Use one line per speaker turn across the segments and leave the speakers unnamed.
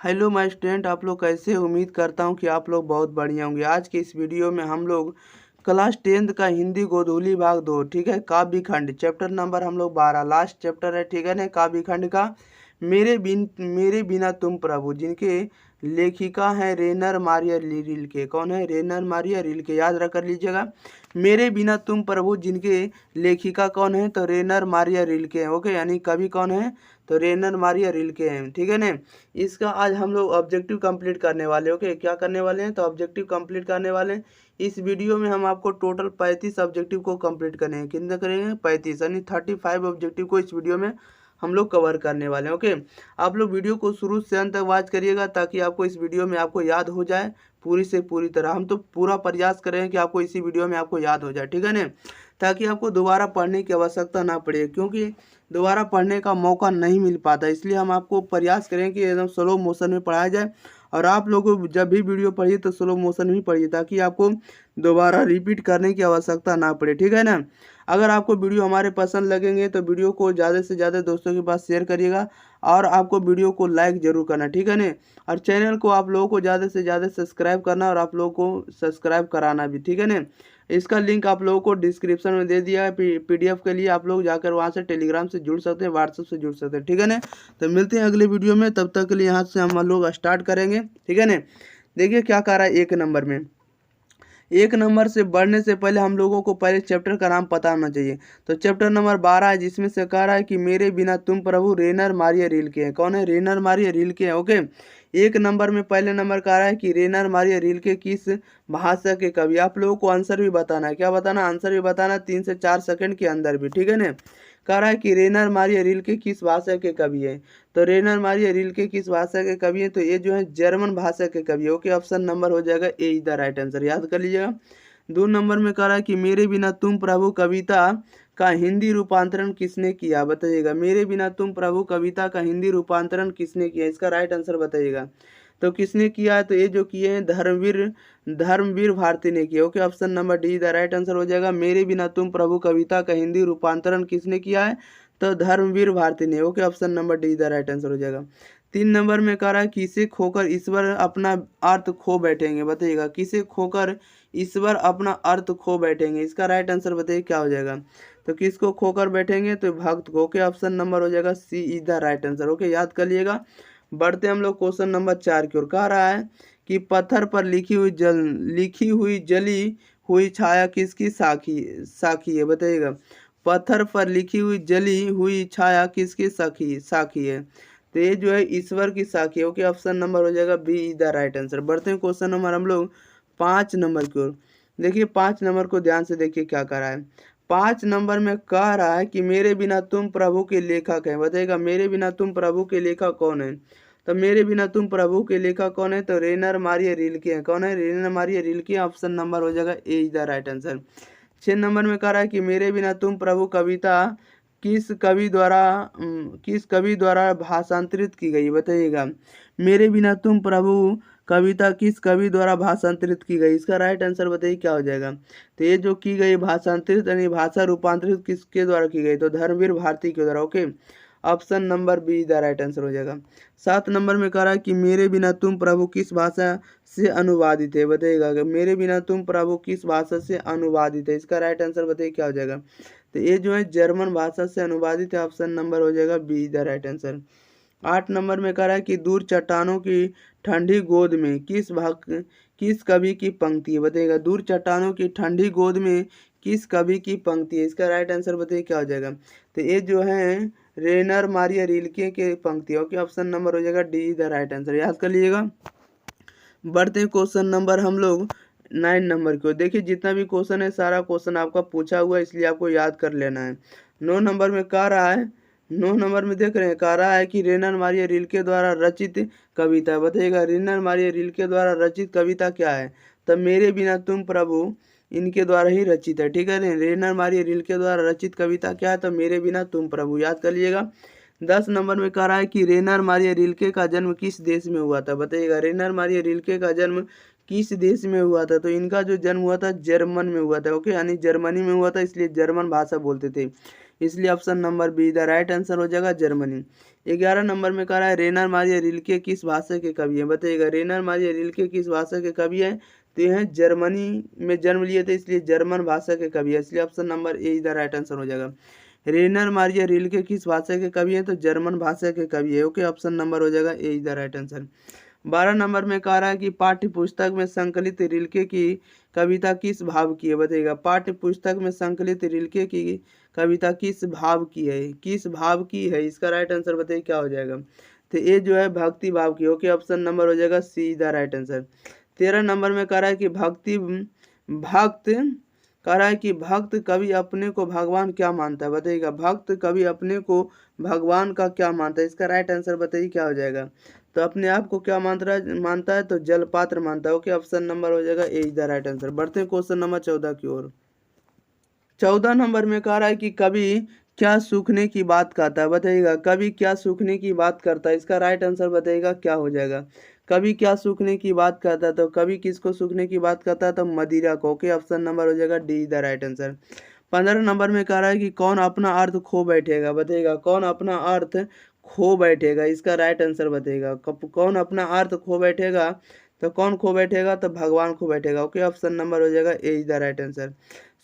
Hello my student, आप लोग कैसे हैं? उम्मीद करता हूं कि आप लोग बहुत बढ़िया होंगे। आज के इस वीडियो में हम लोग क्लास 10th का हिंदी गोधूली भाग 2, ठीक है, काव्य खंड चैप्टर नंबर हम लोग 12 लास्ट चैप्टर है, ठीक है ना, काव्य खंड का मेरे बिना तुम प्रभु, जिनके लेखिका है रेनर मारिया रिल्के। कौन है? रेनर मारिया रिल्के, याद रख कर लीजिएगा। मेरे बिना तुम प्रभु, जिनके लेखिका कौन है? तो रेनर मारिया रिल्के हैं। ओके, यानी कवि कौन है? तो रेनर मारिया रिल्के हैं, ठीक है ना। इसका आज हम लोग ऑब्जेक्टिव कंप्लीट करने वाले। ओके, क्या करने वाले हैं? तो ऑब्जेक्टिव कंप्लीट करने वाले हैं। इस वीडियो में हम आपको टोटल 35 ऑब्जेक्टिव को कंप्लीट करेंगे। कितने करेंगे? 35, यानी 35 ऑब्जेक्टिव को इस वीडियो में हम लोग कवर करने वाले हैं। ओके, आप लोग वीडियो को शुरू से अंत तक वॉच करिएगा ताकि आपको इस वीडियो में आपको याद हो जाए पूरी से पूरी तरह। हम तो पूरा प्रयास करें कि आपको इसी वीडियो में आपको याद हो जाए, ठीक है ना, ताकि आपको दोबारा पढ़ने की आवश्यकता ना पड़े, क्योंकि दोबारा पढ़ने का मौका नहीं मिल पाता। इसलिए हम आपको प्रयास करें कि एकदम स्लो मोशन में पढ़ाया जाए, और आप लोगों जब भी वीडियो पढ़िए तो स्लो मोशन में पढ़िए ताकि आपको दोबारा रिपीट करने की आवश्यकता ना पड़े, ठीक है ना। अगर आपको वीडियो हमारे पसंद लगेंगे तो वीडियो को ज़्यादा से ज़्यादा दोस्तों के पास शेयर करिएगा, और आपको वीडियो को लाइक ज़रूर करना, ठीक है ना। और चैनल को आप लोगों को ज़्यादा से ज़्यादा सब्सक्राइब करना, और आप लोगों को सब्सक्राइब कराना भी, ठीक है ना। इसका लिंक आप लोगों को डिस्क्रिप्शन में दे दिया है। पीडीएफ के लिए आप लोग जाकर वहाँ से टेलीग्राम से जुड़ सकते हैं, व्हाट्सएप से जुड़ सकते हैं, ठीक है ना। तो मिलते हैं अगले वीडियो में, तब तक के लिए यहाँ से हम लोग स्टार्ट करेंगे, ठीक है ना। देखिए क्या कह रहा है एक नंबर में। एक नंबर से बढ़ने से पहले हम लोगों को पहले चैप्टर का नाम पता होना चाहिए। तो चैप्टर नंबर 12 है, जिसमें से कह रहा है कि मेरे बिना तुम प्रभु, रेनर मारिया रिल्के हैं। कौन है? रेनर मारिया रिल्के हैं। ओके, एक नंबर में पहले नंबर कह रहा है कि रेनर मारिया रिल्के किस भाषा के कवि। आप लोगों को आंसर भी बताना है। क्या बताना? आंसर भी बताना 3 से 4 सेकंड के अंदर भी, ठीक है ना। कह रहा है कि रेनर मारिया रिल्के किस भाषा के कवि है। तो रेनर मारिया रिल्के किस भाषा के कवि है? तो ये जो है जर्मन भाषा के कवि है। ओके, ऑप्शन नंबर हो जाएगा A is the right answer, याद कर लीजिएगा। 2 नंबर में कह रहा है कि मेरे बिना तुम प्रभु कविता का हिंदी रूपांतरण किसने किया, बताइएगा। मेरे बिना तुम प्रभु कविता का हिंदी रूपांतरण किसने किया, इसका राइट आंसर बताइएगा। तो किसने किया है? तो ये जो किए हैं धर्मवीर भारती ने किया। Okay, option number D the right answer हो जाएगा। मेरे बिना तुम प्रभु कविता का हिंदी रूपांतरण किसने किया है? तो धर्मवीर भारती ने। Okay, option number D the right answer हो जाएगा। 3 नंबर में कह रहा है किसे खोकर ईश्वर अपना अर्थ खो बैठेंगे, बताइएगा। किसे खोकर ईश्वर अपना अर्थ खो बैठेंगे, इसका राइट आंसर बताइए क्या हो जाएगा। तो किसको खोकर बैठेंगे? तो भक्त को। ओके, ऑप्शन नंबर हो जाएगा C is the right answer. Okay, याद कर लिएगा। बढ़ते हम लोग क्वेश्चन नंबर 4 की ओर। कह रहा है कि पत्थर पर लिखी हुई जली हुई छाया किसकी साखी साखी है, बताइएगा। पत्थर पर लिखी हुई जली हुई छाया किसकी साखी साखी है? तो ये जो है ईश्वर की साखी है। ओके, ऑप्शन नंबर हो जाएगा B is the right answer. बढ़ते हैं क्वेश्चन नंबर हम लोग 5 नंबर की ओर। देखिए 5 नंबर को ध्यान से देखिए क्या कर रहा है। 5 नंबर में कह रहा है कि मेरे बिना तुम प्रभु के लेखक हैं, बताइएगा। मेरे बिना तुम प्रभु के लेखक कौन है? तो मेरे बिना तुम प्रभु के लेखक कौन है? तो रेनर मारिया रिल्के हैं। कौन है? Rainer Maria Rilke. Option number हो जाएगा A is the right answer. 6 number में कह रहा है कि मेरे बिना तुम प्रभु कविता किस कवि द्वारा भाषांतरित की गई, बताइएगा। मेरे बिना तुम प्रभु कविता किस कवि द्वारा भाषांतरित की गई, इसका राइट आंसर बताइए क्या हो जाएगा। तो ये जो की गई भाषांतरित यानी भाषा रूपांतरित किसके द्वारा की गई? तो धर्मवीर भारती के द्वारा। Okay, option number B the right answer हो जाएगा। 7 नंबर में कह रहा है कि मेरे बिना तुम प्रभु किस भाषा से अनुवादित है, बताइएगा। मेरे बिना तुम प्रभु किस भाषा से अनुवादित है, इसका राइट आंसर बताइए क्या हो जाएगा। तो ये जो है जर्मन भाषा से अनुवादित है। ऑप्शन नंबर हो जाएगा B the right answer. 8 number में कह रहा है कि दूर चट्टानों की ठंडी गोद में किस कवि की पंक्ति है, बताइएगा। दूर चट्टानों की ठंडी गोद में किस कवि की पंक्ति है, इसका राइट आंसर बताइए क्या हो जाएगा। तो ये जो है रेनर मारिया रिल्के के पंक्ति है। ओके, ऑप्शन नंबर हो जाएगा डी द राइट आंसर, याद कर लीजिएगा। बढ़ते हैं क्वेश्चन नंबर हम लोग 9 नंबर को। देखिए जितना भी क्वेश्चन है सारा क्वेश्चन आपका पूछा हुआ है, इसलिए आपको याद कर लेना है। 9 नंबर में कह रहा है, 9 नंबर में देख रहे हैं, कह रहा है कि रेनर मारिया रिल्के द्वारा रचित कविता, बताइएगा। रेनर मारिया रिल्के द्वारा रचित कविता क्या है? तब मेरे बिना तुम प्रभु इनके द्वारा ही रचित है, ठीक है। रेनर मारिया रिल्के द्वारा रचित कविता क्या है? तो मेरे बिना तुम प्रभु, याद कर लीजिएगा। 10 नंबर में कह रहा है कि रेनर मारिया रिल्के का जन्म किस देश में हुआ था, बताइएगा। रेनर मारिया रिल्के का जन्म किस देश में हुआ था? तो इनका जो जन्म हुआ था जर्मन में हुआ था। ओके, यानी जर्मनी में हुआ था, इसलिए जर्मन भाषा बोलते थे। इसलिए option number B the right answer हो जाएगा जर्मनी। 11 नंबर में कह रहा है रेनर मारिया रिल्के किस भाषा के कवि हैं, बताइएगा रेनर मारिया रिल्के किस भाषा के कवि हैं, तो ये हैं जर्मनी में जन्म लिए थे इसलिए जर्मन भाषा के कवि है, इसलिए ऑप्शन नंबर ए इधर राइट आंसर हो जाएगा। रेनर मारिया रिल्के किस भाषा के कवि है, तो जर्मन भाषा के कवि है। ओके, ऑप्शन नंबर हो जाएगा ए इधर राइट आंसर। 12 नंबर में कह रहा है कि पाठ्य पुस्तक में संकलित रिल्के की कविता किस भाव की है, बताइएगा पाठ्य पुस्तक में संकलित रिल्के की कविता किस भाव की है, किस भाव की है, इसका राइट आंसर बताइए क्या हो जाएगा, तो ये जो है भक्ति भाव की। ओके, ऑप्शन नंबर हो जाएगा see the right answer. 13 number में कह रहा है कि भक्त कवि अपने को भगवान क्या मानता है, बताइएगा भक्त कवि अपने को भगवान का क्या मानता है, इसका राइट आंसर बताइए क्या हो जाएगा, तो अपने आप को क्या मानता है तो जलपात्र मानता है। ओके, ऑप्शन नंबर हो जाएगा ए द राइट आंसर। बढ़ते हैं क्वेश्चन नंबर 14 की ओर। 14 नंबर में कह रहा है कि कवि क्या सूखने की बात करता है, बताइएगा कवि क्या सूखने की बात करता है, इसका राइट आंसर बताइएगा क्या हो जाएगा, कवि क्या सूखने की बात करता है, तो कवि किसको सूखने की बात करता है, तो मदिरा को। ओके, ऑप्शन नंबर हो जाएगा D the right answer. 15 number में कह रहा है कि कौन अपना अर्थ खो बैठेगा, बताइएगा कौन अपना अर्थ खो बैठेगा, इसका राइट आंसर बताइएगा कौन अपना अर्थ खो बैठेगा, तो कौन खो बैठेगा, तो भगवान खो बैठेगा। ओके, ऑप्शन नंबर हो जाएगा A is the right answer.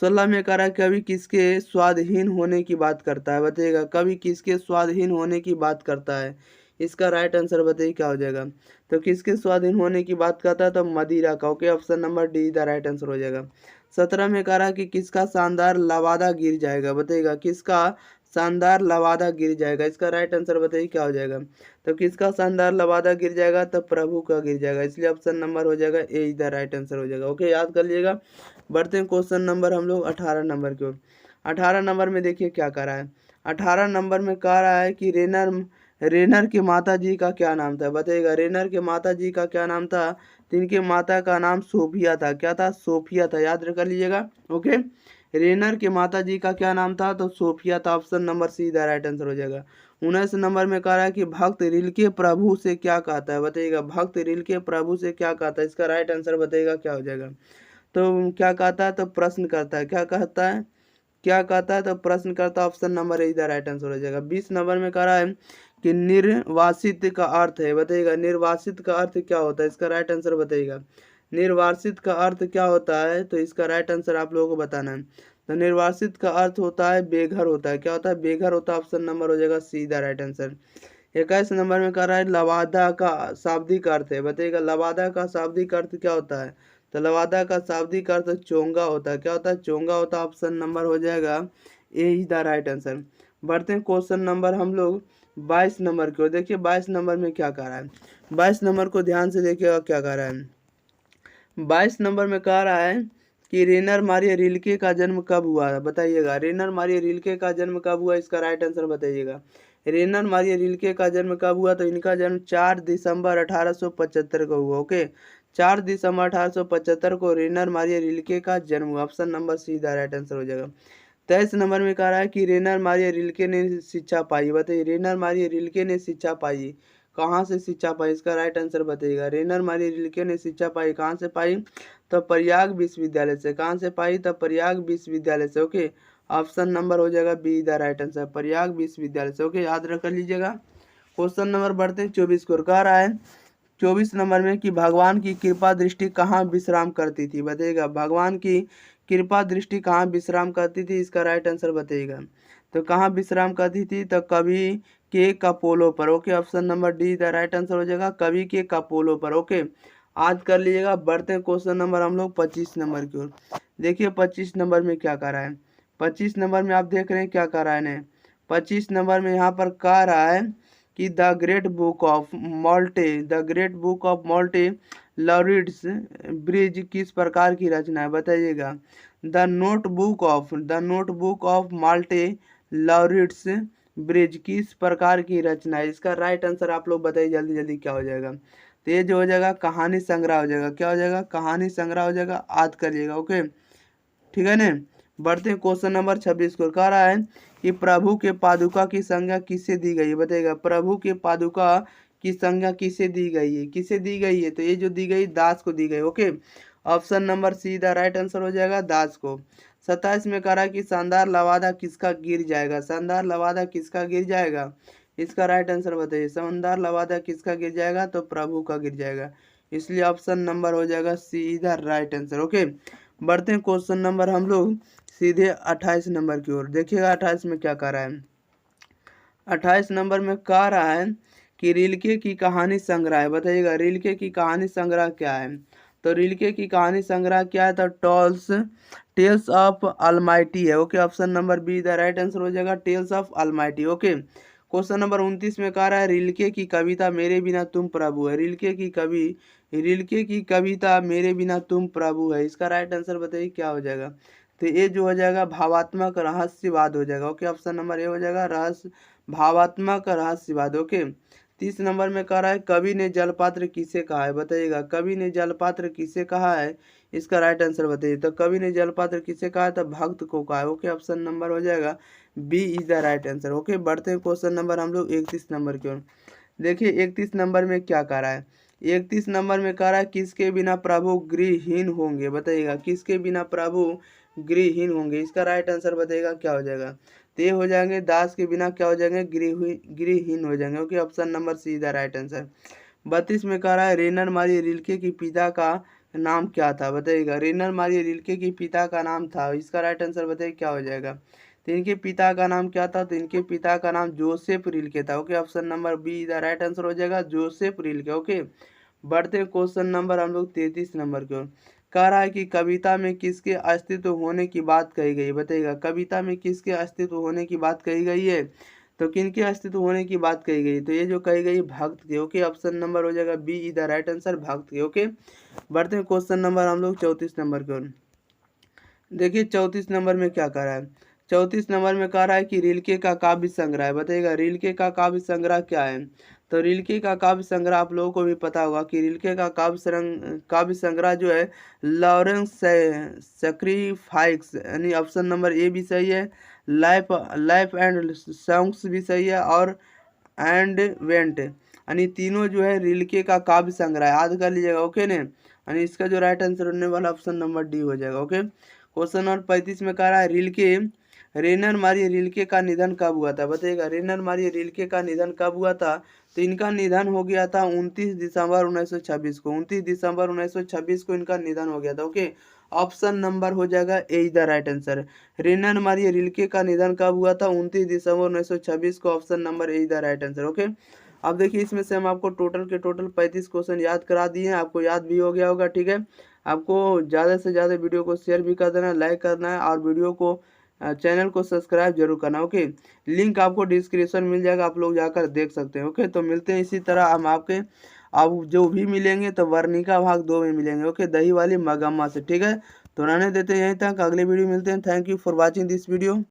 16 में कह रहा है कवि किसके स्वाधीन होने की बात करता है, बताइएगा कवि किसके स्वाधीन होने की बात करता है, इसका राइट आंसर बताइए क्या हो जाएगा, तो किसके स्वाधीन होने की बात करता है, तो मदिरा का। Okay, option number D the right answer हो जाएगा। 17 में कह रहा है कि किसका शानदार लवादा गिर जाएगा, बताइएगा किसका शानदार लवादा गिर जाएगा, इसका राइट आंसर बताइए क्या हो जाएगा, तो किसका शानदार लवादा गिर जाएगा, तो प्रभु का गिर जाएगा, इसलिए ऑप्शन नंबर हो जाएगा A is the right answer हो जाएगा। ओके, याद कर लीजिएगा। बढ़ते हैं क्वेश्चन नंबर हम लोग 18 नंबर की ओर। 18 नंबर में देखिए क्या कर रहा है, 18 नंबर में कह रहा है कि रेनर के माता जी का क्या नाम था, बताइएगा रेनर के माता जी का क्या नाम था, तो इनके माता का नाम सोफिया था, क्या था, सोफिया था, याद कर लीजिएगा। ओके, रेनर के माता जी का क्या नाम था, तो सोफिया था, option number see the right answer हो जाएगा। 19 नंबर में कह रहा है कि भक्त रिल्के प्रभु से क्या कहता है, बताइएगा भक्त रिल्के प्रभु से क्या कहता है, इसका राइट आंसर बताइएगा क्या हो जाएगा, तो क्या कहता है, तो प्रश्न करता है, क्या कहता है, क्या कहता है, तो प्रश्न करता है, option number A the right answer हो जाएगा। 20 नंबर में कह रहा है कि निर्वासित का अर्थ है, बताइएगा निर्वासित का अर्थ क्या होता है, इसका राइट आंसर बताइएगा निर्वासित का अर्थ क्या होता है, तो इसका राइट आंसर आप लोगों को बताना है, तो निर्वासित का अर्थ होता है बेघर होता है, क्या होता है, बेघर होता है, ऑप्शन नंबर हो जाएगा see the right answer. 21 number में कह रहा है लवादा का शाब्दिक अर्थ है, बताइएगा लवादा का शाब्दिक अर्थ क्या होता है, तो लवादा का शाब्दिक अर्थ चोंगा होता है, क्या होता है, चोंगा होता है, ऑप्शन नंबर हो जाएगा A is the right answer. बढ़ते हैं क्वेश्चन नंबर हम लोग 22 नंबर की ओर। देखिए 22 नंबर में क्या कह रहा है, 22 नंबर को ध्यान से देखिएगा क्या कह रहा है। 22 नंबर में कह रहा है कि रेनर मारिया रिल्के का जन्म कब हुआ, बताइएगा रेनर मारिया रिल्के का जन्म कब हुआ, इसका राइट आंसर बताइएगा रेनर मारिया रिल्के का जन्म कब हुआ, तो इनका जन्म 4 दिसंबर 1875 को हुआ। ओके, 4 दिसंबर 1875 को रेनर मारिया रिल्के का जन्म हुआ, option number see the right answer हो जाएगा। 23 नंबर में कह रहा है कि रेनर मारिया रिल्के ने शिक्षा पाई, बताइए रेनर मारिया रिल्के ने शिक्षा पाई कहाँ से शिक्षा पाई, इसका राइट आंसर बताइएगा रेनर मारिया रिल्के ने शिक्षा पाई कहाँ से पाई, तो प्रयाग विश्वविद्यालय से, कहाँ से पाई, तो प्रयाग विश्वविद्यालय से। ओके, ऑप्शन नंबर हो जाएगा B the right answer, Prayag विश्वविद्यालय से। ओके, याद रख लीजिएगा। क्वेश्चन नंबर बढ़ते हैं 24 को। कह रहा है 24 नंबर में कि भगवान की कृपा दृष्टि कहाँ विश्राम करती थी, बताइएगा भगवान की कृपा दृष्टि कहाँ विश्राम करती थी, इसका राइट आंसर बताइएगा, तो कहाँ विश्राम करती थी, तो कवि के कपोलों पर। Okay, option number D the right answer हो जाएगा कवि के कपोलों पर। ओके, आज कर लीजिएगा। बढ़ते हैं क्वेश्चन नंबर हम लोग 25 नंबर की ओर। देखिए 25 नंबर में क्या कर रहा है, 25 नंबर में आप देख रहे हैं क्या कर रहा है ने 25 नंबर में यहाँ पर कह रहा है कि the great book of Malte Laurids Brigge किस प्रकार की रचना है, बताइएगा the notebook of Malte Laurids Brigge किस प्रकार की रचना है, इसका राइट आंसर आप लोग बताइए जल्दी जल्दी क्या हो जाएगा, तो ये जो हो जाएगा कहानी संग्रह हो जाएगा, क्या हो जाएगा, कहानी संग्रह हो जाएगा, याद करिएगा। ओके, ठीक है ना। बढ़ते हैं क्वेश्चन नंबर 26 को। कह रहा है कि प्रभु के पादुका की संज्ञा किससे दी गई है, बताइएगा प्रभु के पादुका की संज्ञा किसे दी गई है, किसे दी गई है, तो ये जो दी गई दास को दी गई। Okay, option number see the right answer हो जाएगा दास को। 27 में कह रहा है कि शानदार लवादा किसका गिर जाएगा, शानदार लवादा किसका गिर जाएगा, इसका राइट आंसर बताइए। शानदार लवादा किसका गिर जाएगा, तो प्रभु का गिर जाएगा, इसलिए ऑप्शन नंबर हो जाएगा सी इधर राइट आंसर। ओके, बढ़ते हैं क्वेश्चन नंबर हम लोग सीधे 28 नंबर की ओर। देखिएगा 28 में क्या कह रहा है। 28 नंबर में कह रहा है कि रिल्के की कहानी संग्रह है, बताइएगा रिल्के की कहानी संग्रह क्या है। तो रिल्के की कहानी संग्रह क्या है, तो टेल्स ऑफ अलमाइटी है। Okay, option number B the right answer हो जाएगा, tales of almighty. Okay, question number 29 में कह रहा है रिल्के की कविता मेरे बिना तुम प्रभु है, रिल्के की कविता मेरे बिना तुम प्रभु है, इसका राइट आंसर बताइए क्या हो जाएगा। तो ये जो हो जाएगा भावात्मक रहस्यवाद हो जाएगा। ओके, ऑप्शन नंबर ए हो जाएगा भावात्मक रहस्यवाद। ओके, 30 नंबर में कह रहा है कवि ने जलपात्र किसे कहा है, बताइएगा कवि ने जलपात्र किसे कहा है, इसका राइट आंसर बताइए। तो कवि ने जलपात्र किसे कहा है, तो भक्त को कहा है। ओके, ऑप्शन नंबर हो जाएगा B is the right answer. Okay, बढ़ते हैं क्वेश्चन नंबर हम लोग 31 नंबर की ओर। देखिए 31 नंबर में क्या कह रहा है। 31 नंबर में कह रहा है किसके बिना प्रभु गृहहीन होंगे, बताइएगा किसके बिना प्रभु गृहहीन होंगे, इसका राइट आंसर बताइएगा क्या हो जाएगा। तो ये हो जाएंगे दास के बिना क्या हो जाएंगे, गृहहीन हो जाएंगे। Okay, option number see the right answer. 32 में कह रहा है रेनर मारिया रिल्के की पिता का नाम क्या था, बताइएगा रेनर मारिया रिल्के की पिता का नाम था, इसका राइट आंसर बताइए क्या हो जाएगा। तो इनके पिता का नाम क्या था, तो इनके पिता का नाम जोसेफ रिल्के था। Okay, option number B the right answer हो जाएगा जोसेफ रिल्के। ओके, बढ़ते क्वेश्चन नंबर हम लोग 33 नंबर की ओर। कह रहा है कि कविता में किसके अस्तित्व होने की बात कही गई, बताइएगा कविता में किसके अस्तित्व होने की बात कही गई है, तो किनके अस्तित्व होने की बात कही गई, तो ये जो कही गई भक्त की। ओके, ऑप्शन नंबर हो जाएगा B is the right answer भक्त की। ओके, बढ़ते हैं क्वेश्चन नंबर हम लोग 34 नंबर की ओर। देखिए 34 नंबर में क्या कह रहा है। 34 नंबर में कह रहा है कि रिल्के का काव्य संग्रह है, बताइएगा रिल्के का काव्य संग्रह क्या है। तो रिल्के का काव्य संग्रह आप लोगों को भी पता होगा कि रिल्के का काव्य संग्रह जो है लॉरेंस सैक्रिफाइस, यानी ऑप्शन नंबर ए भी सही है, लाइफ एंड सॉन्ग्स भी सही है, और एंड वेंट, यानी तीनों जो है रिल्के का काव्य संग्रह है, याद कर लीजिएगा। ओके ने, यानी इसका जो राइट आंसर होने वाला ऑप्शन नंबर डी हो जाएगा। ओके, क्वेश्चन नंबर 35 में कह रहा है रेनर मारिया रिल्के का निधन कब हुआ था, बताइएगा रेनर मारिया रिल्के का निधन कब हुआ था। तो इनका निधन हो गया था 29 दिसंबर 1926 को, 29 दिसंबर 1926 को इनका निधन हो गया था। ओके, ऑप्शन नंबर हो जाएगा A the right answer. Rainer Maria Rilke का निधन कब हुआ था, 29 दिसंबर 1926 को, option number A the right answer. Okay, अब देखिए इसमें से हम आपको टोटल 35 क्वेश्चन याद करा दिए हैं, आपको याद भी हो गया होगा। ठीक है, आपको ज़्यादा से ज़्यादा वीडियो को शेयर भी कर देना है, लाइक करना है, और वीडियो को चैनल को सब्सक्राइब जरूर करना। ओके, लिंक आपको डिस्क्रिप्शन मिल जाएगा, आप लोग जाकर देख सकते हैं। ओके, तो मिलते हैं इसी तरह हम आपके अब जो भी मिलेंगे तो वर्णिका भाग 2 में मिलेंगे। ओके, दही वाली मगम्मा से। ठीक है, तो रहने देते हैं यहीं तक, अगले वीडियो मिलते हैं। Thank you for watching this video.